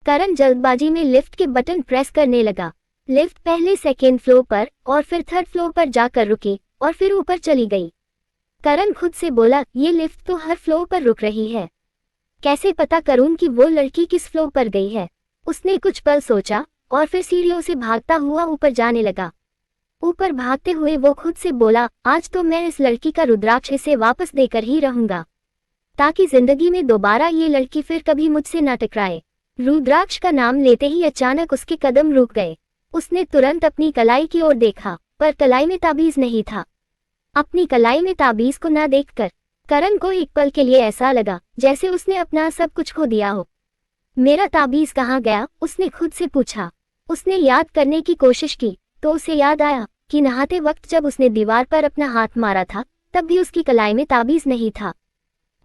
करण जल्दबाजी में लिफ्ट के बटन प्रेस करने लगा। लिफ्ट पहले सेकेंड फ्लोर पर और फिर थर्ड फ्लोर पर जाकर रुकी और फिर ऊपर चली गई। करण खुद से बोला, ये लिफ्ट तो हर फ्लोर पर रुक रही है, कैसे पता करूं कि वो लड़की किस फ्लोर पर गई है। उसने कुछ पल सोचा और फिर सीढ़ियों से भागता हुआ ऊपर जाने लगा। ऊपर भागते हुए वो खुद से बोला, आज तो मैं इस लड़की का रुद्राक्ष इसे वापस देकर ही रहूंगा, ताकि जिंदगी में दोबारा ये लड़की फिर कभी मुझसे न टकराए। रुद्राक्ष का नाम लेते ही अचानक उसके कदम रुक गए। उसने तुरंत अपनी कलाई की ओर देखा, पर कलाई में ताबीज नहीं था। अपनी कलाई में ताबीज को न देखकर करण को एक पल के लिए ऐसा लगा जैसे उसने अपना सब कुछ खो दिया हो। मेरा ताबीज कहाँ गया, उसने खुद से पूछा। उसने याद करने की कोशिश की तो उसे याद आया कि नहाते वक्त जब उसने दीवार पर अपना हाथ मारा था तब भी उसकी कलाई में ताबीज नहीं था।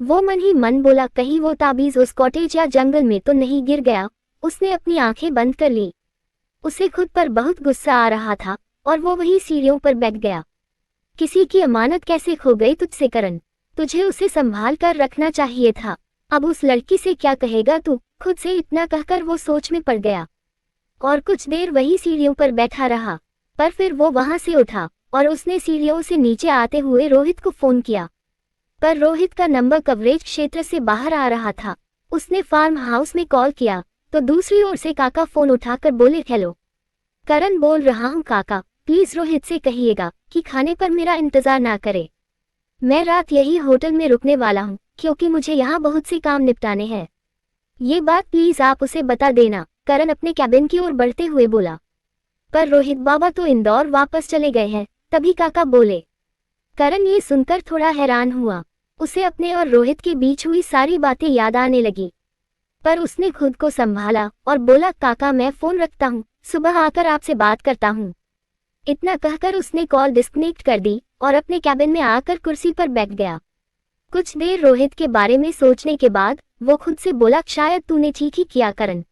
वो मन ही मन बोला, कहीं वो ताबीज उस कॉटेज या जंगल में तो नहीं गिर गया। उसने अपनी आंखें बंद कर ली। उसे खुद पर बहुत गुस्सा आ रहा था और वो वही सीढ़ियों पर बैठ गया। किसी की अमानत कैसे खो गई तुझसे करण, तुझे उसे संभाल कर रखना चाहिए था। अब उस लड़की से क्या कहेगा तू, खुद से इतना कहकर वो सोच में पड़ गया और कुछ देर वही सीढ़ियों पर बैठा रहा। पर फिर वो वहां से उठा और उसने सीढ़ियों से नीचे आते हुए रोहित को फोन किया, पर रोहित का नंबर कवरेज क्षेत्र से बाहर आ रहा था। उसने फार्म हाउस में कॉल किया तो दूसरी ओर से काका फोन उठाकर बोले, हेलो करण बोल रहा हूँ काका, प्लीज रोहित से कहिएगा कि खाने पर मेरा इंतजार ना करे। मैं रात यही होटल में रुकने वाला हूँ क्योंकि मुझे यहाँ बहुत से काम निपटाने हैं। ये बात प्लीज आप उसे बता देना, करण अपने कैबिन की ओर बढ़ते हुए बोला। पर रोहित बाबा तो इंदौर वापस चले गए हैं, तभी काका बोले। करण ये सुनकर थोड़ा हैरान हुआ। उसे अपने और रोहित के बीच हुई सारी बातें याद आने लगी, पर उसने खुद को संभाला और बोला, काका मैं फोन रखता हूँ, सुबह आकर आपसे बात करता हूँ। इतना कहकर उसने कॉल डिस्कनेक्ट कर दी और अपने कैबिन में आकर कुर्सी पर बैठ गया। कुछ देर रोहित के बारे में सोचने के बाद वो खुद से बोला, शायद तूने ठीक ही किया करण,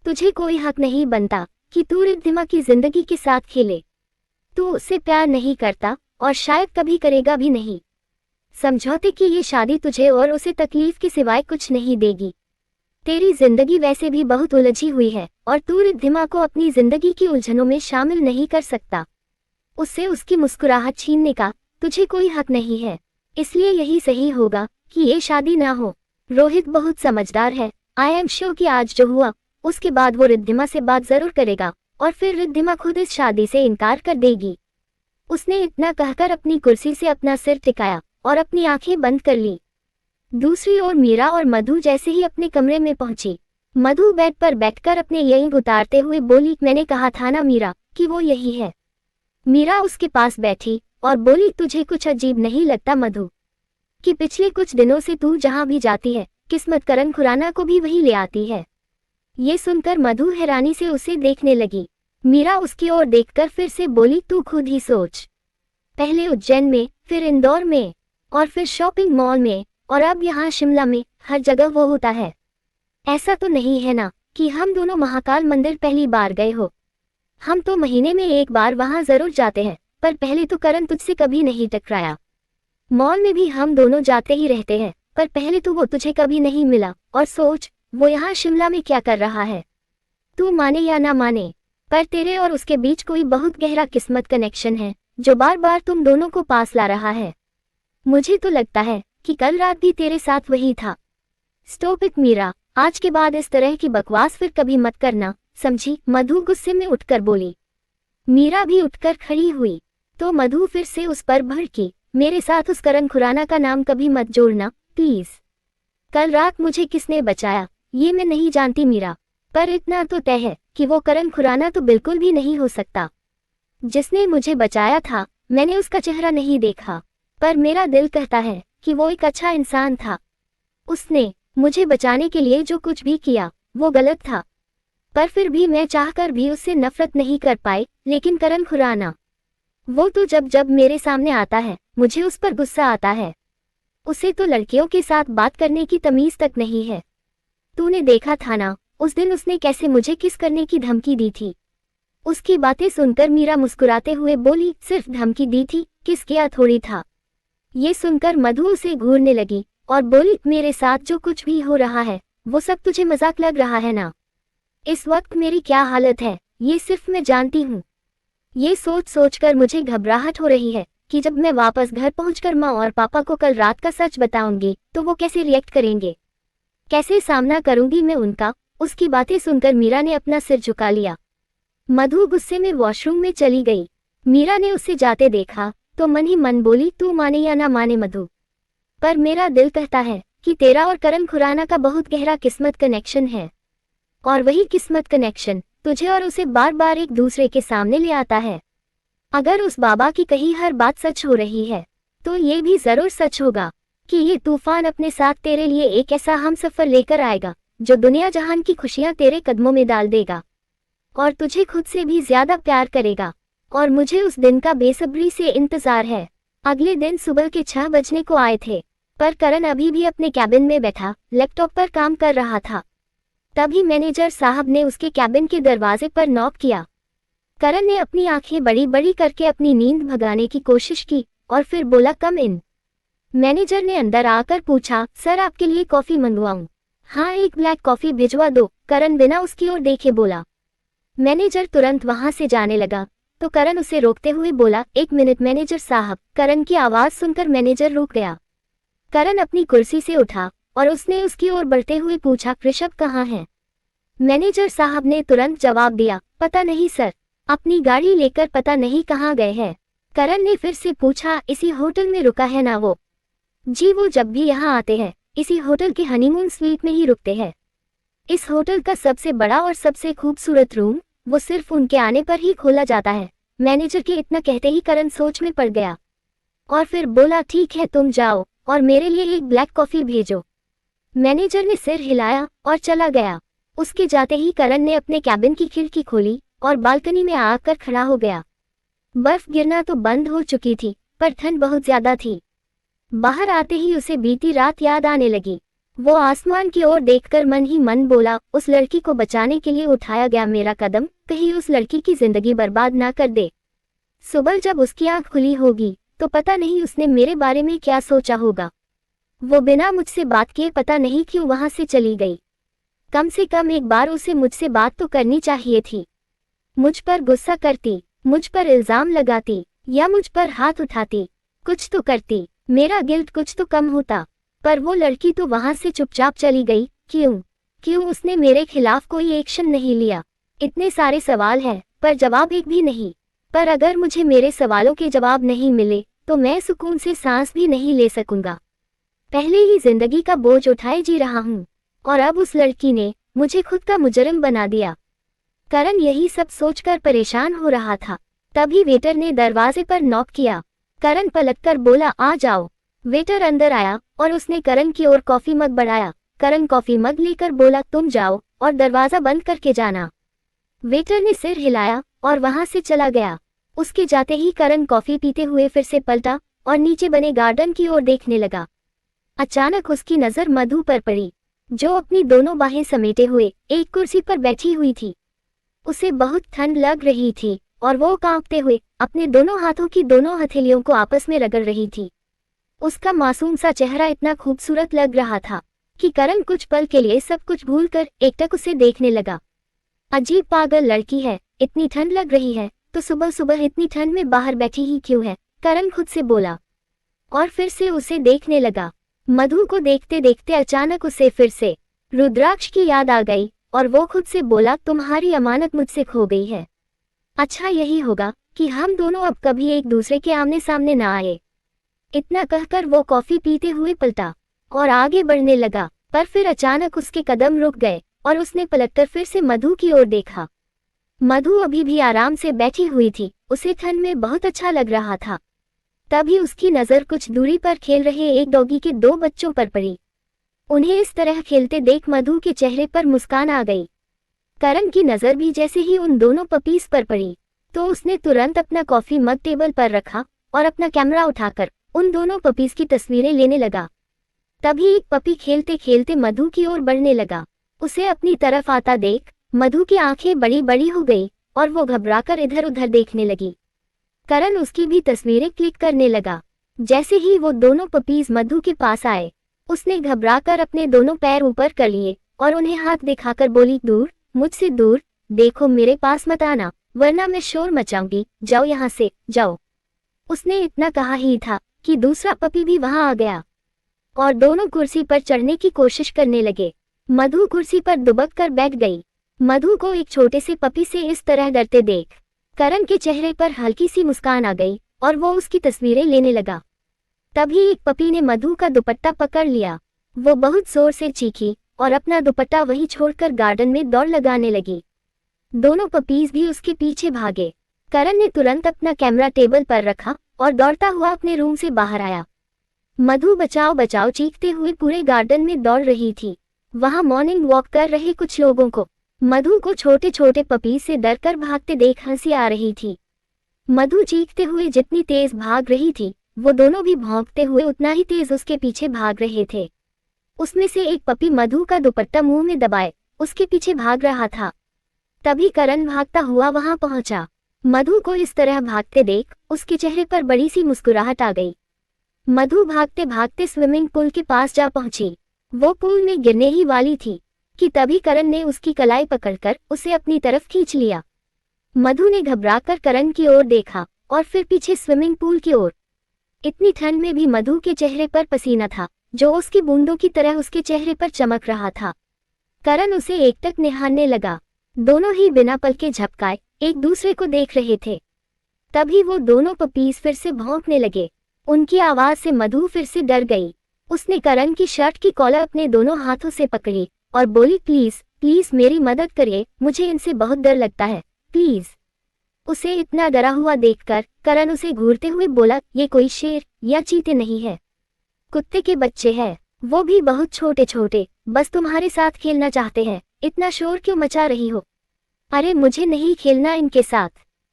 तुझे कोई हक नहीं बनता कि तू रिद्धिमा की जिंदगी के साथ खेले। तू उससे प्यार नहीं करता और शायद कभी करेगा भी नहीं। समझौते की ये शादी तुझे और उसे तकलीफ के सिवाय कुछ नहीं देगी। तेरी जिंदगी वैसे भी बहुत उलझी हुई है और तू रिद्धिमा को अपनी जिंदगी की उलझनों में शामिल नहीं कर सकता। उससे उसकी मुस्कुराहट छीनने का तुझे कोई हक नहीं है, इसलिए यही सही होगा कि ये शादी ना हो। रोहित बहुत समझदार है, आई एम श्योर कि आज जो हुआ उसके बाद वो रिद्धिमा से बात जरूर करेगा और फिर रिद्धिमा खुद इस शादी से इनकार कर देगी। उसने इतना कहकर अपनी कुर्सी से अपना सिर टिकाया और अपनी आंखें बंद कर ली। दूसरी ओर मीरा और मधु जैसे ही अपने कमरे में पहुंची, मधु बेड पर बैठकर अपने इयरिंग उतारते हुए बोली, मैंने कहा था ना मीरा कि वो यही है। मीरा उसके पास बैठी और बोली, तुझे कुछ अजीब नहीं लगता मधु कि पिछले कुछ दिनों से तू जहां भी जाती है किस्मत करण खुराना को भी वही ले आती है। ये सुनकर मधु हैरानी से उसे देखने लगी। मीरा उसकी ओर देखकर फिर से बोली, तू खुद ही सोच, पहले उज्जैन में, फिर इंदौर में और फिर शॉपिंग मॉल में और अब यहाँ शिमला में, हर जगह वो होता है। ऐसा तो नहीं है ना कि हम दोनों महाकाल मंदिर पहली बार गए हो। हम तो महीने में एक बार वहां जरूर जाते हैं, पर पहले तो करण तुझसे कभी नहीं टकराया। मॉल में भी हम दोनों जाते ही रहते हैं, पर पहले तो वो तुझे कभी नहीं मिला। और सोच वो यहाँ शिमला में क्या कर रहा है। तू माने या ना माने, पर तेरे और उसके बीच कोई बहुत गहरा किस्मत कनेक्शन है जो बार बार तुम दोनों को पास ला रहा है। मुझे तो लगता है कि कल रात भी तेरे साथ वही था। स्टॉप इट मीरा, आज के बाद इस तरह की बकवास फिर कभी मत करना, समझी। मधु गुस्से में उठकर बोली। मीरा भी उठकर खड़ी हुई तो मधु फिर से उस पर भड़की, मेरे साथ उस करण खुराना का नाम कभी मत जोड़ना प्लीज। कल रात मुझे किसने बचाया ये मैं नहीं जानती मीरा, पर इतना तो तय है कि वो करण खुराना तो बिल्कुल भी नहीं हो सकता। जिसने मुझे बचाया था मैंने उसका चेहरा नहीं देखा, पर मेरा दिल कहता है कि वो एक अच्छा इंसान था। उसने मुझे बचाने के लिए जो कुछ भी किया वो गलत था, पर फिर भी मैं चाहकर भी उससे नफरत नहीं कर पाई। लेकिन करण खुराना, वो तो जब जब मेरे सामने आता है मुझे उस पर गुस्सा आता है। उसे तो लड़कियों के साथ बात करने की तमीज तक नहीं है। तूने देखा था ना उस दिन उसने कैसे मुझे किस करने की धमकी दी थी। उसकी बातें सुनकर मीरा मुस्कुराते हुए बोली, सिर्फ धमकी दी थी, किस किया थोड़ी था। ये सुनकर मधु उसे घूरने लगी और बोली, मेरे साथ जो कुछ भी हो रहा है वो सब तुझे मजाक लग रहा है ना। इस वक्त मेरी क्या हालत है ये सिर्फ मैं जानती हूँ। ये सोच सोचकर मुझे घबराहट हो रही है कि जब मैं वापस घर पहुंचकर माँ और पापा को कल रात का सच बताऊंगी तो वो कैसे रिएक्ट करेंगे, कैसे सामना करूंगी मैं उनका। उसकी बातें सुनकर मीरा ने अपना सिर झुका लिया। मधु गुस्से में वॉशरूम में चली गई। मीरा ने उसे जाते देखा तो मन ही मन बोली, तू माने या ना माने मधु, पर मेरा दिल कहता है कि तेरा और करण खुराना का बहुत गहरा किस्मत कनेक्शन है, और वही किस्मत कनेक्शन तुझे और उसे बार बार एक दूसरे के सामने ले आता है। अगर उस बाबा की कही हर बात सच हो रही है तो ये भी जरूर सच होगा कि ये तूफान अपने साथ तेरे लिए एक ऐसा हमसफर लेकर आएगा जो दुनिया जहान की खुशियां तेरे कदमों में डाल देगा और तुझे खुद से भी ज्यादा प्यार करेगा। और मुझे उस दिन का बेसब्री से इंतजार है। अगले दिन सुबह के 6 बजने को आए थे, पर करण अभी भी अपने कैबिन में बैठा लैपटॉप पर काम कर रहा था। तभी मैनेजर साहब ने उसके कैबिन के दरवाजे पर नॉक किया। करण ने अपनी आंखें बड़ी बड़ी करके अपनी नींद भगाने की कोशिश की और फिर बोला, कम इन। मैनेजर ने अंदर आकर पूछा, सर आपके लिए कॉफी मंगवाऊं? हाँ, एक ब्लैक कॉफी भिजवा दो, करण बिना उसकी ओर देखे बोला। मैनेजर तुरंत वहां से जाने लगा तो करण उसे रोकते हुए बोला, एक मिनट मैनेजर साहब। करण की आवाज सुनकर मैनेजर रुक गया। करण अपनी कुर्सी से उठा और उसने उसकी ओर बढ़ते हुए पूछा, ऋषभ कहाँ है? मैनेजर साहब ने तुरंत जवाब दिया, पता नहीं सर, अपनी गाड़ी लेकर पता नहीं कहाँ गए हैं। करण ने फिर से पूछा, इसी होटल में रुका है ना वो? जी, वो जब भी यहाँ आते हैं इसी होटल के हनीमून स्वीट में ही रुकते हैं। इस होटल का सबसे बड़ा और सबसे खूबसूरत रूम वो सिर्फ उनके आने पर ही खोला जाता है। मैनेजर के इतना कहते ही करण सोच में पड़ गया और फिर बोला, ठीक है तुम जाओ और मेरे लिए एक ब्लैक कॉफी भेजो। मैनेजर ने सिर हिलाया और चला गया। उसके जाते ही करण ने अपने कैबिन की खिड़की खोली और बालकनी में आकर खड़ा हो गया। बर्फ गिरना तो बंद हो चुकी थी पर ठंड बहुत ज्यादा थी। बाहर आते ही उसे बीती रात याद आने लगी। वो आसमान की ओर देखकर मन ही मन बोला, उस लड़की को बचाने के लिए उठाया गया मेरा कदम कहीं उस लड़की की जिंदगी बर्बाद ना कर दे। सुबह जब उसकी आंख खुली होगी तो पता नहीं उसने मेरे बारे में क्या सोचा होगा। वो बिना मुझसे बात किए पता नहीं क्यों वहां से चली गई। कम से कम एक बार उसे मुझसे बात तो करनी चाहिए थी। मुझ पर गुस्सा करती, मुझ पर इल्जाम लगाती या मुझ पर हाथ उठाती, कुछ तो करती, मेरा गिल्ट कुछ तो कम होता। पर वो लड़की तो वहां से चुपचाप चली गई। क्यों उसने मेरे खिलाफ कोई एक्शन नहीं लिया? इतने सारे सवाल हैं पर जवाब एक भी नहीं। पर अगर मुझे मेरे सवालों के जवाब नहीं मिले तो मैं सुकून से सांस भी नहीं ले सकूंगा। पहले ही जिंदगी का बोझ उठाए जी रहा हूँ और अब उस लड़की ने मुझे खुद का मुजरिम बना दिया। करण यही सब सोचकर परेशान हो रहा था। तभी वेटर ने दरवाजे पर नॉक किया। करण पलटकर बोला, आ जाओ। वेटर अंदर आया और उसने करण की ओर कॉफी मग बढ़ाया। करण कॉफी मग लेकर बोला, तुम जाओ और दरवाजा बंद करके जाना। वेटर ने सिर हिलाया और वहां से चला गया। उसके जाते ही करण कॉफी पीते हुए फिर से पलटा और नीचे बने गार्डन की ओर देखने लगा। अचानक उसकी नजर मधु पर पड़ी, जो अपनी दोनों बाहें समेटे हुए एक कुर्सी पर बैठी हुई थी। उसे बहुत ठंड लग रही थी और वो कांपते हुए अपने दोनों हाथों की दोनों हथेलियों को आपस में रगड़ रही थी। उसका मासूम सा चेहरा इतना खूबसूरत लग रहा था कि करण कुछ पल के लिए सब कुछ भूलकर एकटक उसे देखने लगा। अजीब पागल लड़की है, इतनी ठंड लग रही है तो सुबह सुबह इतनी ठंड में बाहर बैठी ही क्यों है? करण खुद से बोला और फिर से उसे देखने लगा। मधु को देखते देखते अचानक उसे फिर से रुद्राक्ष की याद आ गई और वो खुद से बोला, तुम्हारी अमानत मुझसे खो गई है। अच्छा यही होगा कि हम दोनों अब कभी एक दूसरे के आमने सामने ना आए। इतना कहकर वो कॉफी पीते हुए पलटा और आगे बढ़ने लगा, पर फिर अचानक उसके कदम रुक गए और उसने पलटकर फिर से मधु की ओर देखा। मधु अभी भी आराम से बैठी हुई थी। उसे ठंड में बहुत अच्छा लग रहा था। तभी उसकी नजर कुछ दूरी पर खेल रहे एक डॉगी के 2 बच्चों पर पड़ी। उन्हें इस तरह खेलते देख मधु के चेहरे पर मुस्कान आ गई। करण की नजर भी जैसे ही उन दोनों पपीज पर पड़ी तो उसने तुरंत अपना कॉफी मग टेबल पर रखा और अपना कैमरा उठाकर उन दोनों पपीज की तस्वीरें लेने लगा। तभी एक पपी खेलते खेलते मधु की ओर बढ़ने लगा। उसे अपनी तरफ आता देख मधु की आंखें बड़ी बड़ी हो गई और वो घबराकर इधर उधर देखने लगी। करण उसकी भी तस्वीरें क्लिक करने लगा। जैसे ही वो दोनों पपीज मधु के पास आए उसने घबराकर अपने दोनों पैर ऊपर कर लिए और उन्हें हाथ दिखाकर बोली, दूर मुझसे दूर, देखो मेरे पास मत आना, वरना मैं शोर मचाऊंगी, जाओ यहाँ से, जाओ। उसने इतना कहा ही था कि दूसरा पपी भी वहां आ गया और दोनों कुर्सी पर चढ़ने की कोशिश करने लगे। मधु कुर्सी पर दुबक कर बैठ गई। मधु को एक छोटे से पपी से इस तरह डरते देख करण के चेहरे पर हल्की सी मुस्कान आ गई और वो उसकी तस्वीरें लेने लगा। तभी एक पपी ने मधु का दुपट्टा पकड़ लिया। वो बहुत जोर से चीखी और अपना दुपट्टा वहीं छोड़कर गार्डन में दौड़ लगाने लगी। दोनों पपीज भी उसके पीछे भागे। करण ने तुरंत अपना कैमरा टेबल पर रखा और दौड़ता हुआ अपने रूम से बाहर आया। मधु बचाओ बचाओ चीखते हुए पूरे गार्डन में दौड़ रही थी। वहां मॉर्निंग वॉक कर रहे कुछ लोगों को मधु को छोटे छोटे पपीज से डरकर भागते देख हंसी आ रही थी। मधु चीखते हुए जितनी तेज भाग रही थी, वो दोनों भी भौंकते हुए उतना ही तेज उसके पीछे भाग रहे थे। उसमें से एक पपी मधु का दुपट्टा मुंह में दबाए उसके पीछे भाग रहा था। तभी करण भागता हुआ वहां पहुंचा। मधु को इस तरह भागते देख उसके चेहरे पर बड़ी सी मुस्कुराहट आ गई। मधु भागते भागते स्विमिंग पूल के पास जा पहुंची। वो पूल में गिरने ही वाली थी कि तभी करण ने उसकी कलाई पकड़कर उसे अपनी तरफ खींच लिया। मधु ने घबराकर करण की ओर देखा और फिर पीछे स्विमिंग पूल की ओर। इतनी ठंड में भी मधु के चेहरे पर पसीना था जो उसकी बूंदों की तरह उसके चेहरे पर चमक रहा था। करण उसे एकटक निहारने लगा। दोनों ही बिना पल के झपकाए एक दूसरे को देख रहे थे। तभी वो दोनों पपीज फिर से भौंकने लगे। उनकी आवाज से मधु फिर से डर गई। उसने करण की शर्ट की कॉलर अपने दोनों हाथों से पकड़ी और बोली, प्लीज प्लीज मेरी मदद करिए, मुझे इनसे बहुत डर लगता है, प्लीज। उसे इतना डरा हुआ देखकर करण उसे घूरते हुए बोला, ये कोई शेर या चीते नहीं है, कुत्ते के बच्चे हैं, वो भी बहुत छोटे छोटे, बस तुम्हारे साथ खेलना चाहते हैं, इतना शोर क्यों मचा रही हो? अरे मुझे नहीं खेलना इनके साथ,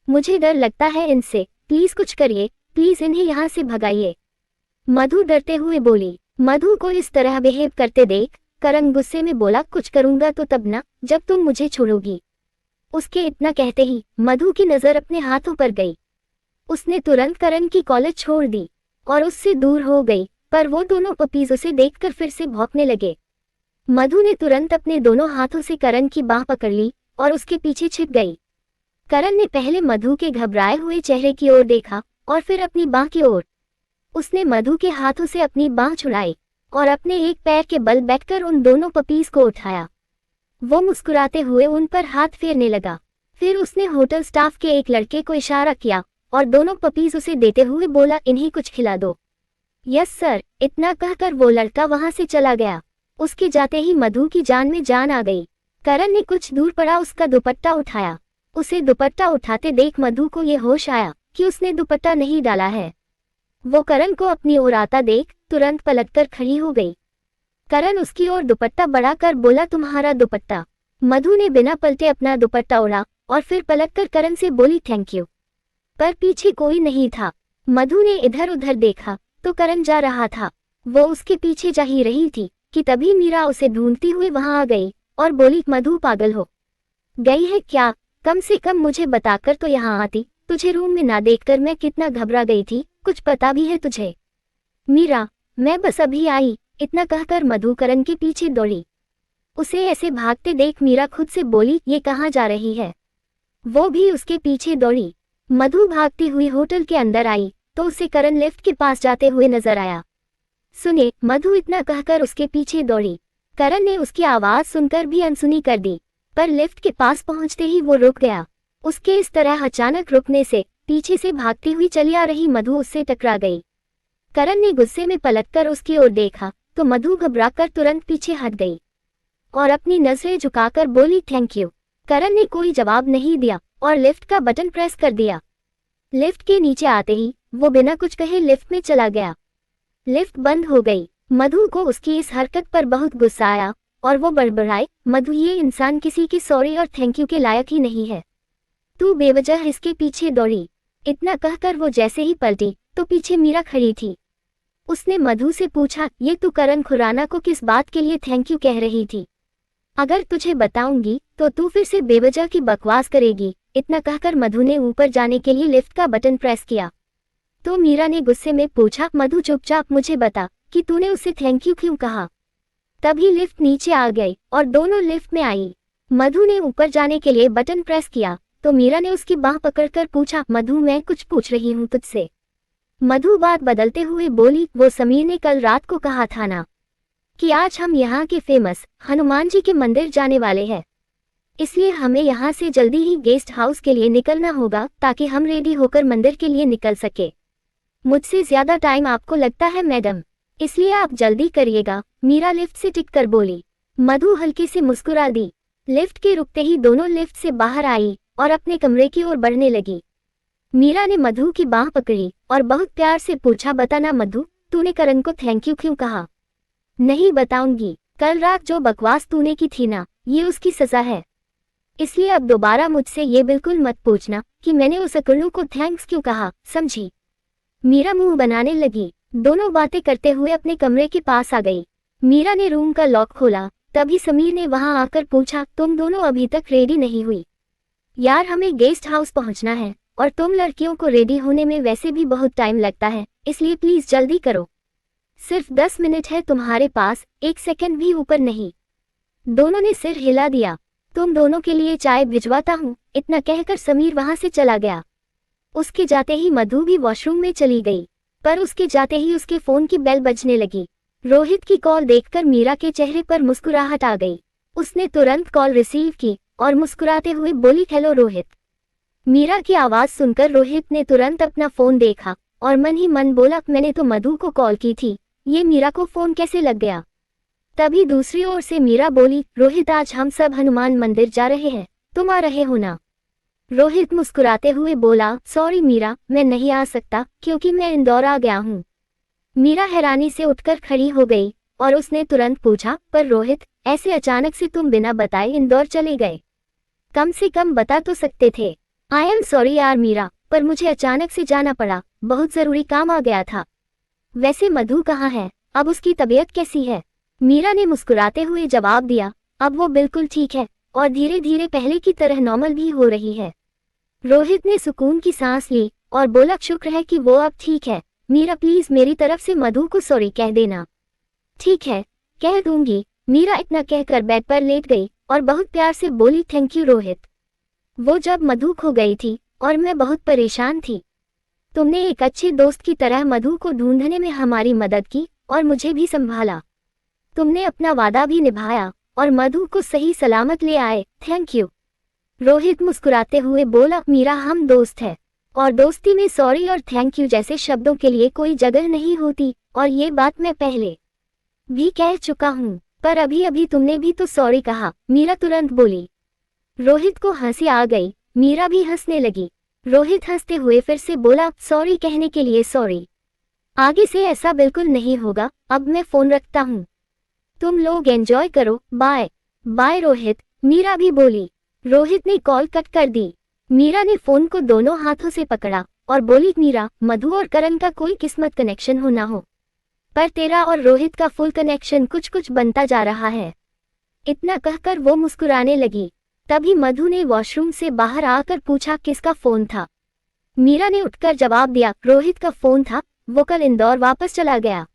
मुझे डर लगता है इनसे, प्लीज कुछ करिए, प्लीज इन्हें यहाँ से भगाइए। मधु डरते हुए बोली। मधु को इस तरह बिहेव करते देख करण गुस्से में बोला, कुछ करूंगा तो तब ना जब तुम मुझे छोड़ोगी। उसके इतना कहते ही मधु की नजर अपने हाथों पर गई। उसने तुरंत करण की कॉलर छोड़ दी और उससे दूर हो गई, पर वो दोनों पपीज उसे देखकर फिर से भौंकने लगे। मधु ने तुरंत अपने दोनों हाथों से करण की बाह पकड़ ली और उसके पीछे छिप गई। करण ने पहले मधु के घबराए हुए चेहरे की ओर देखा और फिर अपनी बाह की ओर। उसने मधु के हाथों से अपनी बाह छुड़ाई और अपने एक पैर के बल बैठकर उन दोनों पपीज को उठाया। वो मुस्कुराते हुए उन पर हाथ फेरने लगा। फिर उसने होटल स्टाफ के एक लड़के को इशारा किया और दोनों पपीज उसे देते हुए बोला, इन्हें कुछ खिला दो। यस सर, इतना कहकर वो लड़का वहां से चला गया। उसके जाते ही मधु की जान में जान आ गई। करण ने कुछ दूर पड़ा उसका दुपट्टा उठाया। उसे दुपट्टा उठाते देख मधु को ये होश आया कि उसने दुपट्टा नहीं डाला है। वो करण को अपनी ओर आता देख तुरंत पलटकर खड़ी हो गई। करण उसकी ओर दुपट्टा बढ़ाकर बोला, तुम्हारा दुपट्टा। मधु ने बिना पलटे अपना दुपट्टा ओढ़ा और फिर पलटकर करण से बोली, थैंक यू। पर पीछे कोई नहीं था। मधु ने इधर उधर देखा तो करण जा रहा था। वो उसके पीछे जा ही रही थी कि तभी मीरा उसे ढूंढती हुई वहां आ गई और बोली, मधु पागल हो गई है क्या? कम से कम मुझे बताकर तो यहाँ आती। तुझे रूम में ना देखकर मैं कितना घबरा गई थी, कुछ पता भी है तुझे? मीरा, मैं बस अभी आई, इतना कहकर मधु करण के पीछे दौड़ी। उसे ऐसे भागते देख मीरा खुद से बोली, ये कहाँ जा रही है? वो भी उसके पीछे दौड़ी। मधु भागती हुई होटल के अंदर आई तो उसे करण लिफ्ट के पास जाते हुए नजर आया। सुने, मधु इतना कहकर उसके पीछे दौड़ी। करण ने उसकी आवाज सुनकर भी अनसुनी कर दी, पर लिफ्ट के पास पहुंचते ही वो रुक गया। उसके इस तरह अचानक रुकने से पीछे से भागती हुई चली आ रही मधु उससे टकरा गई। करण ने गुस्से में पलटकर उसकी ओर देखा तो मधु घबराकर तुरंत पीछे हट गई और अपनी नजरें झुकाकर बोली, थैंक यू। करण ने कोई जवाब नहीं दिया और लिफ्ट का बटन प्रेस कर दिया। लिफ्ट के नीचे आते ही वो बिना कुछ कहे लिफ्ट में चला गया। लिफ्ट बंद हो गई। मधु को उसकी इस हरकत पर बहुत गुस्सा आया और वो बड़बड़ाई, मधु ये इंसान किसी की सॉरी और थैंक यू के लायक ही नहीं है, तू बेवजह इसके पीछे दौड़ी। इतना कहकर वो जैसे ही पलटी तो पीछे मीरा खड़ी थी। उसने मधु से पूछा, ये तू करण खुराना को किस बात के लिए थैंक यू कह रही थी? अगर तुझे बताऊंगी तो तू फिर से बेवजह की बकवास करेगी। इतना कहकर मधु ने ऊपर जाने के लिए लिफ्ट का बटन प्रेस किया तो मीरा ने गुस्से में पूछा, मधु चुपचाप मुझे बता कि तूने उसे थैंक यू क्यों कहा? तभी लिफ्ट नीचे आ गई और दोनों लिफ्ट में आई। मधु ने ऊपर जाने के लिए बटन प्रेस किया तो मीरा ने उसकी बाह पकड़कर पूछा, मधु मैं कुछ पूछ रही हूँ तुझसे। मधु बात बदलते हुए बोली, वो समीर ने कल रात को कहा था ना कि आज हम यहाँ के फेमस हनुमान जी के मंदिर जाने वाले हैं, इसलिए हमें यहाँ से जल्दी ही गेस्ट हाउस के लिए निकलना होगा ताकि हम रेडी होकर मंदिर के लिए निकल सके। मुझसे ज्यादा टाइम आपको लगता है मैडम, इसलिए आप जल्दी करिएगा, मीरा लिफ्ट से टिककर बोली। मधु हल्के से मुस्कुरा दी। लिफ्ट के रुकते ही दोनों लिफ्ट से बाहर आई और अपने कमरे की ओर बढ़ने लगी। मीरा ने मधु की बाह पकड़ी और बहुत प्यार से पूछा, बताना मधु, तूने करण को थैंक यू क्यों कहा? नहीं बताऊंगी, कल रात जो बकवास तूने की थी ना, ये उसकी सजा है, इसलिए अब दोबारा मुझसे ये बिल्कुल मत पूछना कि मैंने उस अकड़ू को थैंक्स क्यों कहा, समझी? मीरा मुंह बनाने लगी। दोनों बातें करते हुए अपने कमरे के पास आ गई। मीरा ने रूम का लॉक खोला, तभी समीर ने वहां आकर पूछा, तुम दोनों अभी तक रेडी नहीं हुई? यार हमें गेस्ट हाउस पहुंचना है और तुम लड़कियों को रेडी होने में वैसे भी बहुत टाइम लगता है, इसलिए प्लीज जल्दी करो, सिर्फ 10 मिनट है तुम्हारे पास, 1 सेकंड भी ऊपर नहीं। दोनों ने सिर हिला दिया। तुम दोनों के लिए चाय भिजवाता हूँ, इतना कहकर समीर वहां से चला गया। उसके जाते ही मधु भी वॉशरूम में चली गई, पर उसके जाते ही उसके फोन की बेल बजने लगी। रोहित की कॉल देखकर मीरा के चेहरे पर मुस्कुराहट आ गई। उसने तुरंत कॉल रिसीव की और मुस्कुराते हुए बोली, हेलो रोहित। मीरा की आवाज सुनकर रोहित ने तुरंत अपना फोन देखा और मन ही मन बोला, मैंने तो मधु को कॉल की थी, ये मीरा को फोन कैसे लग गया? तभी दूसरी ओर से मीरा बोली, रोहित आज हम सब हनुमान मंदिर जा रहे हैं, तुम आ रहे हो ना? रोहित मुस्कुराते हुए बोला, सॉरी मीरा, मैं नहीं आ सकता क्योंकि मैं इंदौर आ गया हूँ। मीरा हैरानी से उठकर खड़ी हो गई और उसने तुरंत पूछा, पर रोहित ऐसे अचानक से तुम बिना बताए इंदौर चले गए? कम से कम बता तो सकते थे। आई एम सॉरी यार मीरा, पर मुझे अचानक से जाना पड़ा, बहुत जरूरी काम आ गया था। वैसे मधु कहाँ है, अब उसकी तबीयत कैसी है? मीरा ने मुस्कुराते हुए जवाब दिया, अब वो बिल्कुल ठीक है और धीरे धीरे पहले की तरह नॉर्मल भी हो रही है। रोहित ने सुकून की सांस ली और बोला, शुक्र है कि वो अब ठीक है। मीरा प्लीज मेरी तरफ से मधु को सॉरी कह देना। ठीक है, कह दूंगी। मीरा इतना कहकर बेड पर लेट गई और बहुत प्यार से बोली, थैंक यू रोहित। वो जब मधु खो गई थी और मैं बहुत परेशान थी, तुमने एक अच्छे दोस्त की तरह मधु को ढूंढने में हमारी मदद की और मुझे भी संभाला। तुमने अपना वादा भी निभाया और मधु को सही सलामत ले आए, थैंक यू। रोहित मुस्कुराते हुए बोला, मीरा हम दोस्त हैं और दोस्ती में सॉरी और थैंक यू जैसे शब्दों के लिए कोई जगह नहीं होती, और ये बात मैं पहले भी कह चुका हूँ, पर अभी अभी तुमने भी तो सॉरी कहा, मीरा तुरंत बोली। रोहित को हंसी आ गई, मीरा भी हंसने लगी। रोहित हंसते हुए फिर से बोला, सॉरी कहने के लिए सॉरी, आगे से ऐसा बिल्कुल नहीं होगा, अब मैं फोन रखता हूँ, तुम लोग एंजॉय करो, बाय। बाय रोहित, मीरा भी बोली। रोहित ने कॉल कट कर दी। मीरा ने फोन को दोनों हाथों से पकड़ा और बोली, मीरा मधु और करण का कोई किस्मत कनेक्शन हो ना हो, पर तेरा और रोहित का फुल कनेक्शन कुछ कुछ बनता जा रहा है। इतना कहकर वो मुस्कुराने लगी। तभी मधु ने वॉशरूम से बाहर आकर पूछा, किसका फोन था? मीरा ने उठकर जवाब दिया, रोहित का फोन था, वो कल इंदौर वापस चला गया।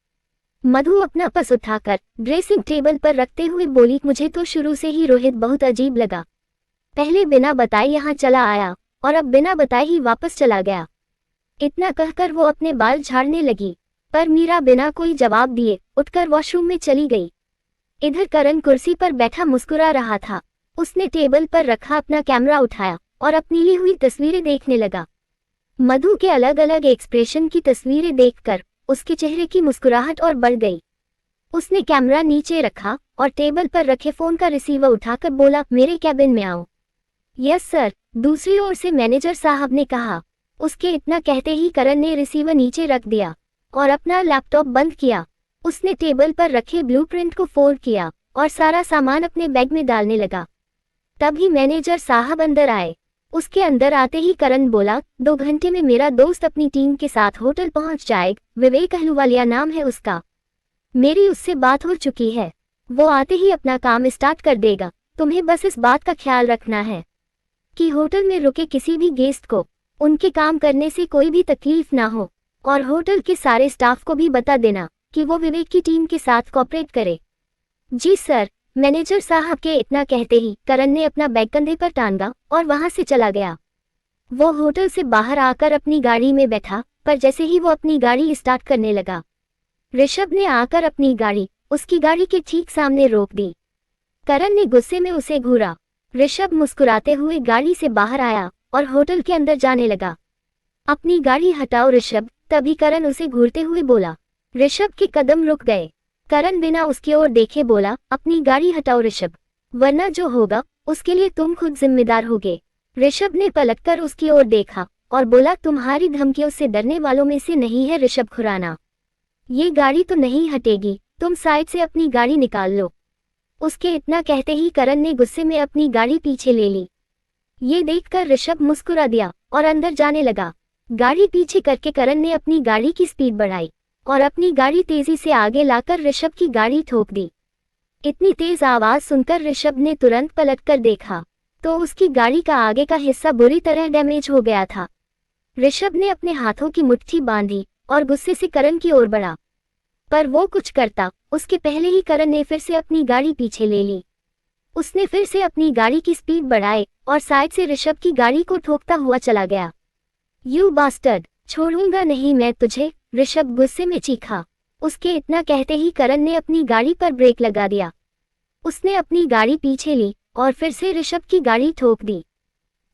मधु अपना पर्स उठाकर ड्रेसिंग टेबल पर रखते हुए बोली, मुझे तो शुरू से ही रोहित बहुत अजीब लगा, पहले बिना बताए यहाँ चला आया और अब बिना बताए ही वापस चला गया। इतना कहकर वो अपने बाल झाड़ने लगी, पर मीरा बिना कोई जवाब दिए उठकर वॉशरूम में चली गई। इधर करण कुर्सी पर बैठा मुस्कुरा रहा था। उसने टेबल पर रखा अपना कैमरा उठाया और अपनी ली हुई तस्वीरें देखने लगा। मधु के अलग अलग एक्सप्रेशन की तस्वीरें देखकर उसके चेहरे की मुस्कुराहट और बढ़ गई। उसने कैमरा नीचे रखा और टेबल पर रखे फोन का रिसीवर उठाकर बोला, मेरे कैबिन में आओ। यस सर, दूसरी ओर से मैनेजर साहब ने कहा। उसके इतना कहते ही करण ने रिसीवर नीचे रख दिया और अपना लैपटॉप बंद किया। उसने टेबल पर रखे ब्लूप्रिंट को फोल्ड किया और सारा सामान अपने बैग में डालने लगा। तभी मैनेजर साहब अंदर आए। उसके अंदर आते ही करण बोला, 2 घंटे में मेरा दोस्त अपनी टीम के साथ होटल पहुंच जाएगा, विवेक अहलूवालिया नाम है उसका, मेरी उससे बात हो चुकी है, वो आते ही अपना काम स्टार्ट कर देगा। तुम्हें बस इस बात का ख्याल रखना है कि होटल में रुके किसी भी गेस्ट को उनके काम करने से कोई भी तकलीफ ना हो, और होटल के सारे स्टाफ को भी बता देना कि वो विवेक की टीम के साथ कोऑपरेट करे। जी सर, मैनेजर साहब के इतना कहते ही करण ने अपना बैग कंधे पर टांगा और वहां से चला गया। वो होटल से बाहर आकर अपनी गाड़ी में बैठा, पर जैसे ही वो अपनी गाड़ी स्टार्ट करने लगा, ऋषभ ने आकर अपनी गाड़ी उसकी गाड़ी के ठीक सामने रोक दी। करण ने गुस्से में उसे घूरा। ऋषभ मुस्कुराते हुए गाड़ी से बाहर आया और होटल के अंदर जाने लगा। अपनी गाड़ी हटाओ ऋषभ, तभी करण उसे घूरते हुए बोला। ऋषभ के कदम रुक गए। करण बिना उसकी ओर देखे बोला, अपनी गाड़ी हटाओ ऋषभ, वरना जो होगा उसके लिए तुम खुद जिम्मेदार होगे। ऋषभ ने पलटकर उसकी ओर देखा और बोला, तुम्हारी धमकियों से डरने वालों में से नहीं है ऋषभ खुराना। ये गाड़ी तो नहीं हटेगी, तुम साइड से अपनी गाड़ी निकाल लो। उसके इतना कहते ही करण ने गुस्से में अपनी गाड़ी पीछे ले ली। ये देखकर ऋषभ मुस्कुरा दिया और अंदर जाने लगा। गाड़ी पीछे करके करण ने अपनी गाड़ी की स्पीड बढ़ाई और अपनी गाड़ी तेजी से आगे लाकर ऋषभ की गाड़ी ठोक दी। इतनी तेज आवाज सुनकर ऋषभ ने तुरंत पलटकर देखा तो उसकी गाड़ी का आगे का हिस्सा बुरी तरह डैमेज हो गया था। ऋषभ ने अपने हाथों की मुट्ठी बांधी और गुस्से से करण की ओर बढ़ा, पर वो कुछ करता उसके पहले ही करण ने फिर से अपनी गाड़ी पीछे ले ली। उसने फिर से अपनी गाड़ी की स्पीड बढ़ाई और साइड से ऋषभ की गाड़ी को ठोकता हुआ चला गया। यू बास्टर्ड, छोड़ूंगा नहीं मैं तुझे, ऋषभ गुस्से में चीखा। उसके इतना कहते ही करण ने अपनी गाड़ी पर ब्रेक लगा दिया। उसने अपनी गाड़ी पीछे ली और फिर से ऋषभ की गाड़ी ठोक दी।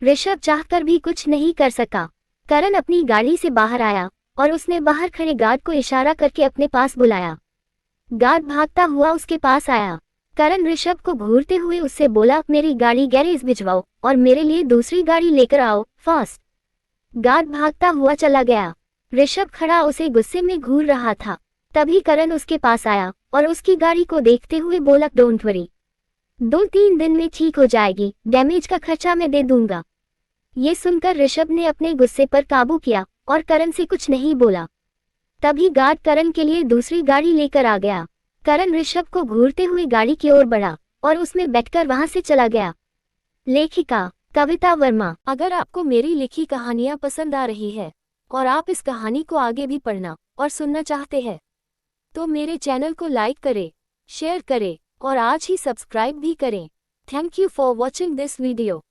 ऋषभ चाहकर भी कुछ नहीं कर सका। करण अपनी गाड़ी से बाहर आया और उसने बाहर खड़े गार्ड को इशारा करके अपने पास बुलाया। गार्ड भागता हुआ उसके पास आया। करण ऋषभ को घूरते हुए उससे बोला, मेरी गाड़ी गैरेज भिजवाओ और मेरे लिए दूसरी गाड़ी लेकर आओ, फास्ट। गार्ड भागता हुआ चला गया। ऋषभ खड़ा उसे गुस्से में घूर रहा था। तभी करण उसके पास आया और उसकी गाड़ी को देखते हुए बोला, डोंट वरी, 2-3 दिन में ठीक हो जाएगी, डैमेज का खर्चा मैं दे दूंगा। ये सुनकर ऋषभ ने अपने गुस्से पर काबू किया और करण से कुछ नहीं बोला। तभी गार्ड करण के लिए दूसरी गाड़ी लेकर आ गया। करण ऋषभ को घूरते हुए गाड़ी की ओर बढ़ा और उसमें बैठकर वहां से चला गया। लेखिका कविता वर्मा। अगर आपको मेरी लिखी कहानियां पसंद आ रही है और आप इस कहानी को आगे भी पढ़ना और सुनना चाहते हैं तो मेरे चैनल को लाइक करें, शेयर करें और आज ही सब्सक्राइब भी करें। Thank you for watching this video.